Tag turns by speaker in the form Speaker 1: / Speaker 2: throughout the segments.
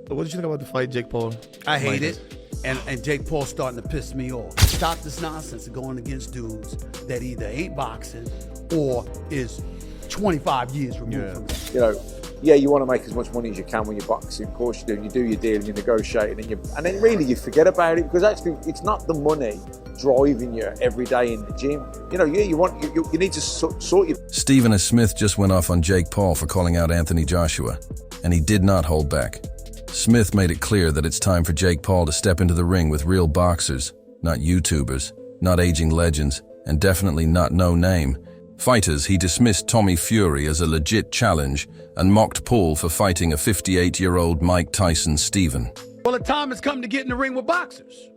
Speaker 1: What did you think about the fight, Jake Paul?
Speaker 2: I hate it. And Jake Paul's starting to piss me off. Stop this nonsense of going against dudes that either ain't boxing or is 25 years removed from it.
Speaker 3: You know, yeah, you want to make as much money as you can when you're boxing. Of course you do. You do your deal and you negotiate, and then really you forget about it, because actually it's not the money driving you every day in the gym. You know, you need to sort your...
Speaker 4: Stephen A. Smith just went off on Jake Paul for calling out Anthony Joshua, and he did not hold back. Smith made it clear that it's time for Jake Paul to step into the ring with real boxers, not YouTubers, not aging legends, and definitely not no-name fighters. He dismissed Tommy Fury as a legit challenge and mocked Paul for fighting a 58-year-old Mike Tyson Stephen.
Speaker 2: Well, the time has come to get in the ring with boxers.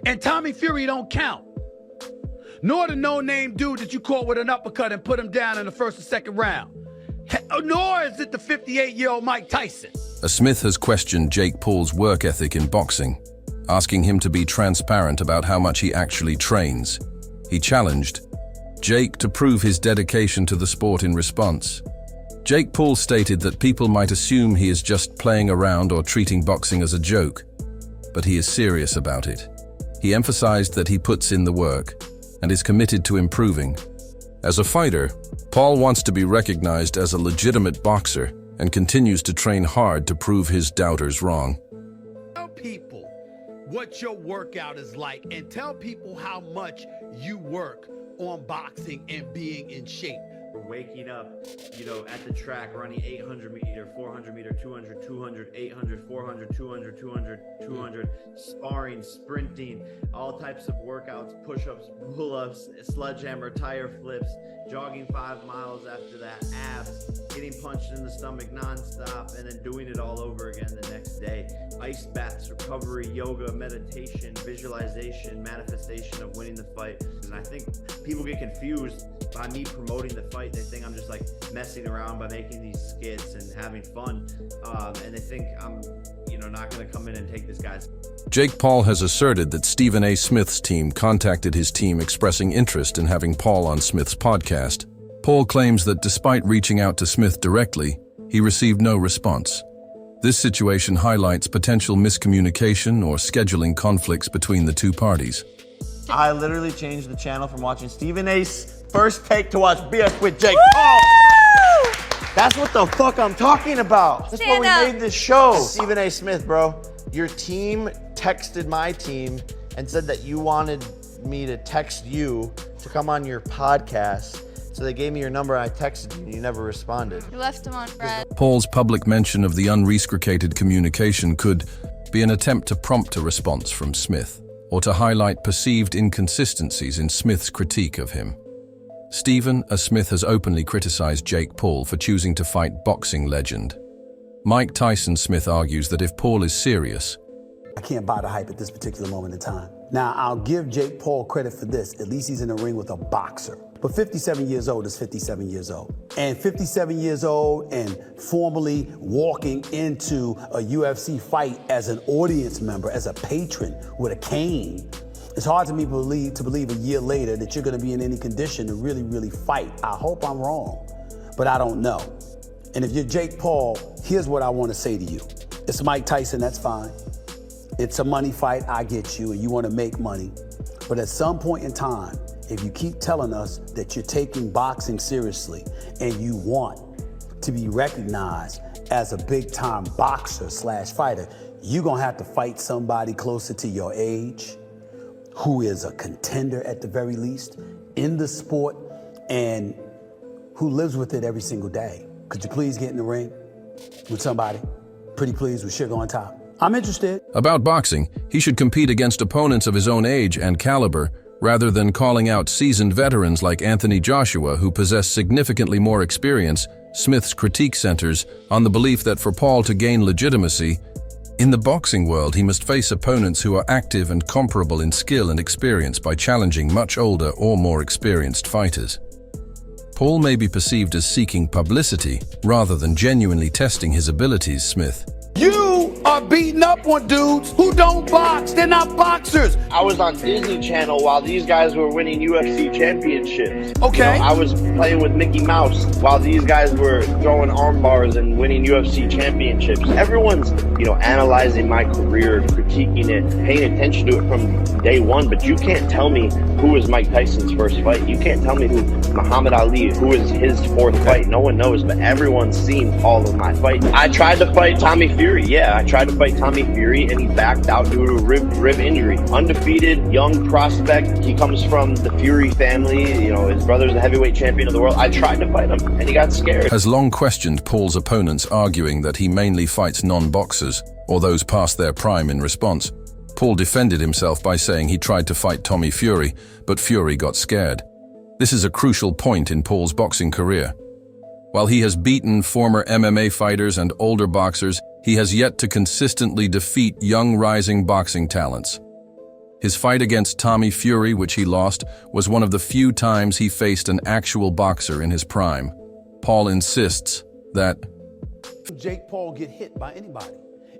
Speaker 2: And Tommy Fury don't count. Nor the no-name dude that you caught with an uppercut and put him down in the first or second round. Nor is it the 58-year-old Mike Tyson.
Speaker 4: Smith has questioned Jake Paul's work ethic in boxing, asking him to be transparent about how much he actually trains. He challenged Jake to prove his dedication to the sport in response. Jake Paul stated that people might assume he is just playing around or treating boxing as a joke, but he is serious about it. He emphasized that he puts in the work and is committed to improving. As a fighter, Paul wants to be recognized as a legitimate boxer and continues to train hard to prove his doubters wrong.
Speaker 2: Tell people what your workout is like and tell people how much you work on boxing and being in shape.
Speaker 5: We're waking up, you know, at the track, running 800 meter, 400 meter, 200, 200, 800, 400, 200, 200, 200, sparring, sprinting, all types of workouts, push-ups, pull-ups, sledgehammer, tire flips, jogging 5 miles after that, abs, getting punched in the stomach nonstop, and then doing it all over again the next day. Ice baths, recovery, yoga, meditation, visualization, manifestation of winning the fight. And I think people get confused by me promoting the fight. They think I'm just like messing around by making these skits and having fun, and they think I'm, you know, not going to come in and take this guy's.
Speaker 4: Jake Paul has asserted that Stephen A. Smith's team contacted his team expressing interest in having Paul on Smith's podcast. Paul claims that despite reaching out to Smith directly, he received no response. This situation highlights potential miscommunication or scheduling conflicts between the two parties.
Speaker 6: I literally changed the channel from watching Stephen A's First Take to watch BS with Jake Paul. That's what the fuck I'm talking about. That's why we made this show. Stephen A. Smith, bro, your team texted my team and said that you wanted me to text you to come on your podcast. So they gave me your number and I texted you and you never responded.
Speaker 7: You left him on red.
Speaker 4: Paul's public mention of the unreciprocated communication could be an attempt to prompt a response from Smith, or to highlight perceived inconsistencies in Smith's critique of him. Stephen A. Smith has openly criticized Jake Paul for choosing to fight boxing legend. Mike Tyson Smith argues that if Paul is serious,
Speaker 8: I can't buy the hype at this particular moment in time. Now, I'll give Jake Paul credit for this. At least he's in the ring with a boxer. But 57 years old is 57 years old. And 57 years old and formally walking into a UFC fight as an audience member, as a patron with a cane, it's hard to me to believe a year later that you're going to be in any condition to really, really fight. I hope I'm wrong, but I don't know. And if you're Jake Paul, here's what I want to say to you. It's Mike Tyson, that's fine. It's a money fight, I get you, and you want to make money. But at some point in time, if you keep telling us that you're taking boxing seriously and you want to be recognized as a big-time boxer / fighter, you're going to have to fight somebody closer to your age, who is a contender at the very least in the sport and who lives with it every single day. Could you please get in the ring with somebody? Pretty please, with sugar on top. I'm interested.
Speaker 4: About boxing, he should compete against opponents of his own age and caliber, rather than calling out seasoned veterans like Anthony Joshua, who possess significantly more experience. Smith's critique centers on the belief that for Paul to gain legitimacy in the boxing world, he must face opponents who are active and comparable in skill and experience by challenging much older or more experienced fighters. Paul may be perceived as seeking publicity rather than genuinely testing his abilities, Smith.
Speaker 2: You are beating up on dudes who don't box. They're not boxers.
Speaker 6: I was on Disney Channel while these guys were winning UFC championships.
Speaker 2: Okay.
Speaker 6: You know, I was playing with Mickey Mouse while these guys were throwing arm bars and winning UFC championships. Everyone's analyzing my career, critiquing it, paying attention to it from day one. But you can't tell me who was Mike Tyson's first fight. You can't tell me who Muhammad Ali, who was his fourth fight. No one knows, but everyone's seen all of my fights. I tried to fight Tommy Fury. Yeah, I tried to fight Tommy Fury, and he backed out due to a rib injury. Undefeated, young prospect. He comes from the Fury family. His brother's the heavyweight champion of the world. I tried to fight him, and he got scared.
Speaker 4: Has long questioned Paul's opponents, arguing that he mainly fights non-boxers, or those past their prime. In response, Paul defended himself by saying he tried to fight Tommy Fury, but Fury got scared. This is a crucial point in Paul's boxing career. While he has beaten former MMA fighters and older boxers, he has yet to consistently defeat young rising boxing talents. His fight against Tommy Fury, which he lost, was one of the few times he faced an actual boxer in his prime. Paul insists that
Speaker 2: Jake Paul get hit by anybody.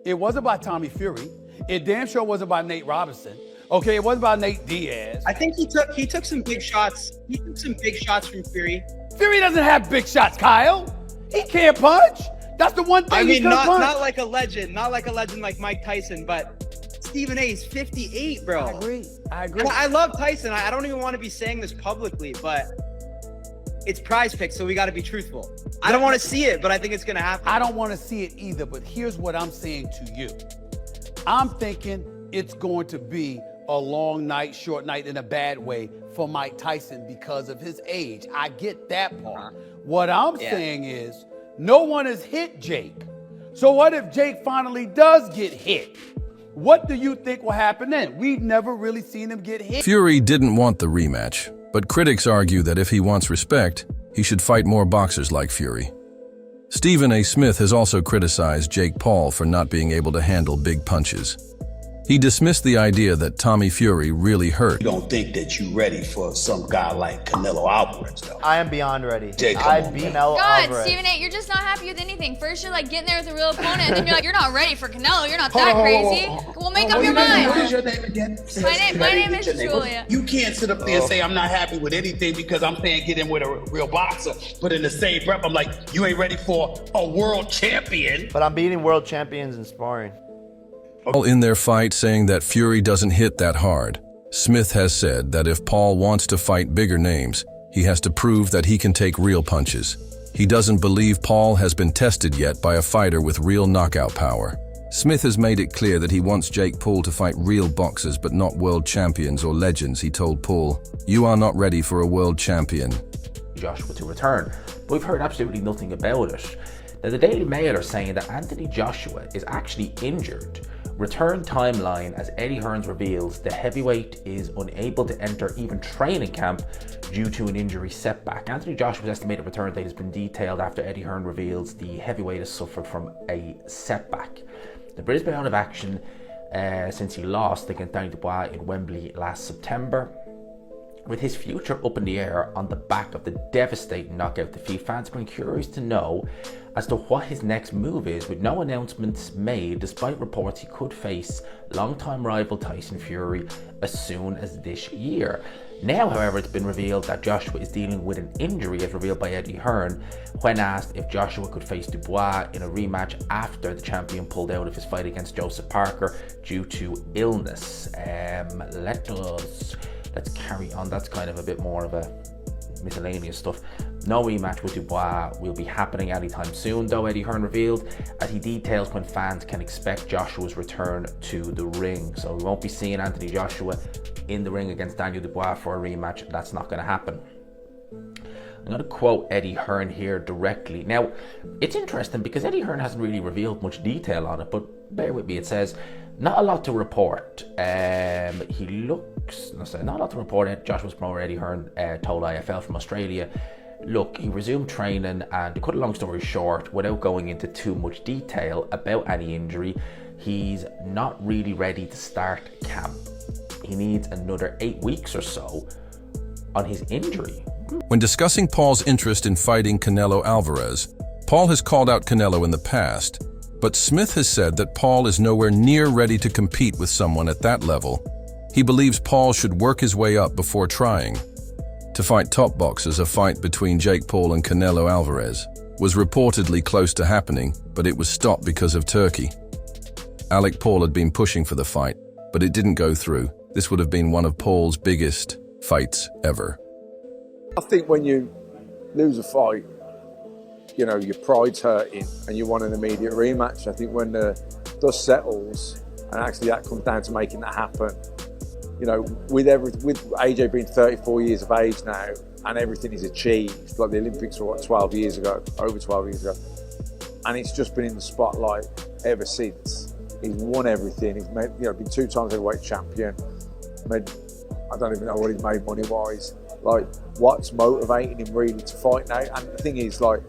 Speaker 2: It wasn't by Tommy Fury. It damn sure wasn't by Nate Robinson. Okay, it wasn't by Nate Diaz.
Speaker 1: I think he took some big shots. He took some big shots from Fury.
Speaker 2: Fury doesn't have big shots, Kyle. He can't punch. That's the one thing
Speaker 1: I
Speaker 2: he
Speaker 1: mean,
Speaker 2: can punch.
Speaker 1: not like a legend like Mike Tyson, but Stephen A is 58, bro.
Speaker 2: I agree.
Speaker 1: And I love Tyson. I don't even want to be saying this publicly, but it's Prize Picks, so we got to be truthful. I don't want to see it, but I think it's going to happen.
Speaker 2: I don't want to see it either, but here's what I'm saying to you. I'm thinking it's going to be a long night, short night in a bad way for Mike Tyson because of his age. I get that part. What I'm saying is no one has hit Jake. So what if Jake finally does get hit? What do you think will happen then? We've never really seen him get hit.
Speaker 4: Fury didn't want the rematch, but critics argue that if he wants respect, he should fight more boxers like Fury. Stephen A. Smith has also criticized Jake Paul for not being able to handle big punches. He dismissed the idea that Tommy Fury really hurt.
Speaker 8: You don't think that you're ready for some guy like Canelo Alvarez, though?
Speaker 6: I am beyond ready.
Speaker 8: Jake, come
Speaker 6: I
Speaker 8: on,
Speaker 6: beat
Speaker 8: man.
Speaker 6: Canelo
Speaker 7: God,
Speaker 6: Alvarez.
Speaker 7: Stephen A., you're just not happy with anything. First, you're like getting there with a real opponent, and then you're like, you're not ready for Canelo. You're not that crazy. Well, make up your mind.
Speaker 9: What is your name again?
Speaker 7: My name is Julia.
Speaker 9: You can't sit up there and say I'm not happy with anything because I'm saying get in with a real boxer. But in the same breath, I'm like, you ain't ready for a world champion.
Speaker 6: But I'm beating world champions in sparring.
Speaker 4: All in their fight saying that Fury doesn't hit that hard. Smith has said that if Paul wants to fight bigger names, he has to prove that he can take real punches. He doesn't believe Paul has been tested yet by a fighter with real knockout power. Smith has made it clear that he wants Jake Paul to fight real boxers but not world champions or legends. He told Paul, "You are not ready for a world champion."
Speaker 10: Joshua to return, but we've heard absolutely nothing about it. Now, the Daily Mail are saying that Anthony Joshua is actually injured. Return timeline: as Eddie Hearns reveals, the heavyweight is unable to enter even training camp due to an injury setback. Anthony Joshua's estimated return date has been detailed after Eddie Hearn reveals the heavyweight has suffered from a setback. The Brit has been out of action since he lost against Danny Dubois in Wembley last September. With his future up in the air on the back of the devastating knockout defeat, fans have been curious to know as to what his next move is, with no announcements made despite reports he could face longtime rival Tyson Fury as soon as this year. Now, however, it's been revealed that Joshua is dealing with an injury, as revealed by Eddie Hearn when asked if Joshua could face Dubois in a rematch after the champion pulled out of his fight against Joseph Parker due to illness. Let's carry on. That's kind of a bit more of a miscellaneous stuff. No rematch with Dubois will be happening anytime soon, though, Eddie Hearn revealed, as he details when fans can expect Joshua's return to the ring. So we won't be seeing Anthony Joshua in the ring against Daniel Dubois for a rematch. That's not going to happen. I'm going to quote Eddie Hearn here directly. Now, it's interesting because Eddie Hearn hasn't really revealed much detail on it, but bear with me. It says, not a lot to report. Not a lot to report. Joshua's promoter Eddie Hearn told IFL from Australia, look, he resumed training, and to cut a long story short, without going into too much detail about any injury, he's not really ready to start camp. He needs another 8 weeks or so on his injury.
Speaker 4: When discussing Paul's interest in fighting Canelo Alvarez, Paul has called out Canelo in the past, but Smith has said that Paul is nowhere near ready to compete with someone at that level. He believes Paul should work his way up before trying. To fight top boxers, a fight between Jake Paul and Canelo Alvarez was reportedly close to happening, but it was stopped because of Turkey. Alec Paul had been pushing for the fight, but it didn't go through. This would have been one of Paul's biggest fights ever.
Speaker 3: I think when you lose a fight, you know, your pride's hurting and you want an immediate rematch. I think when the dust settles and actually that comes down to making that happen, you know, with AJ being 34 years of age now and everything is achieved, like the Olympics were, what, 12 years ago, over 12 years ago, and it's just been in the spotlight ever since. He's won everything. He's made, you know, been 2 times heavyweight champion. Made, I don't even know what he's made money-wise. Like, what's motivating him really to fight now? And the thing is, like,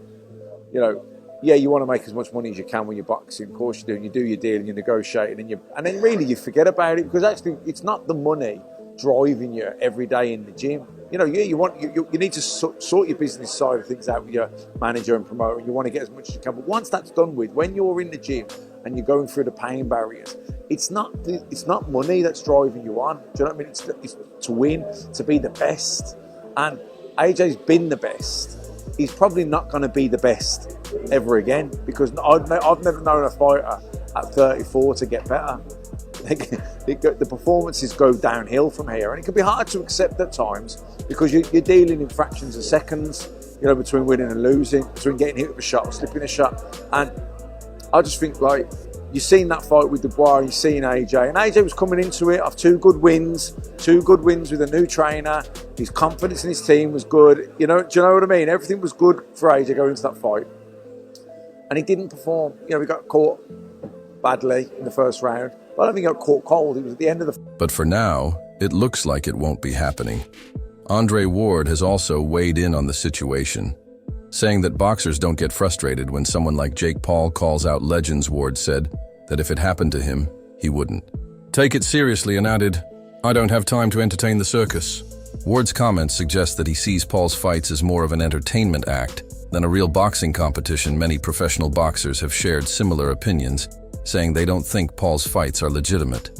Speaker 3: you know, yeah, you want to make as much money as you can when you're boxing. Of course you do. And you do your deal and you negotiate, and then really you forget about it, because actually it's not the money driving you every day in the gym. You know, yeah, you need to sort your business side of things out with your manager and promoter, and you want to get as much as you can. But once that's done with, when you're in the gym and you're going through the pain barriers, it's not money that's driving you on. Do you know what I mean? It's to win, to be the best. And AJ's been the best. He's probably not going to be the best ever again, because I've never known a fighter at 34 to get better. The performances go downhill from here, and it can be hard to accept at times, because you're dealing in fractions of seconds, you know, between winning and losing, between getting hit with a shot or slipping a shot. And I just think, like, you've seen that fight with Dubois, you've seen AJ, and AJ was coming into it off 2 good wins with a new trainer. His confidence in his team was good. You know, do you know what I mean? Everything was good for AJ going into that fight, and he didn't perform. You know, he got caught badly in the first round. But I don't think he got caught cold. It was at the end of the...
Speaker 4: But for now, it looks like it won't be happening. Andre Ward has also weighed in on the situation, saying that boxers don't get frustrated when someone like Jake Paul calls out legends. Ward said that if it happened to him, he wouldn't take it seriously, and added, "I don't have time to entertain the circus." Ward's comments suggest that he sees Paul's fights as more of an entertainment act than a real boxing competition. Many professional boxers have shared similar opinions, saying they don't think Paul's fights are legitimate.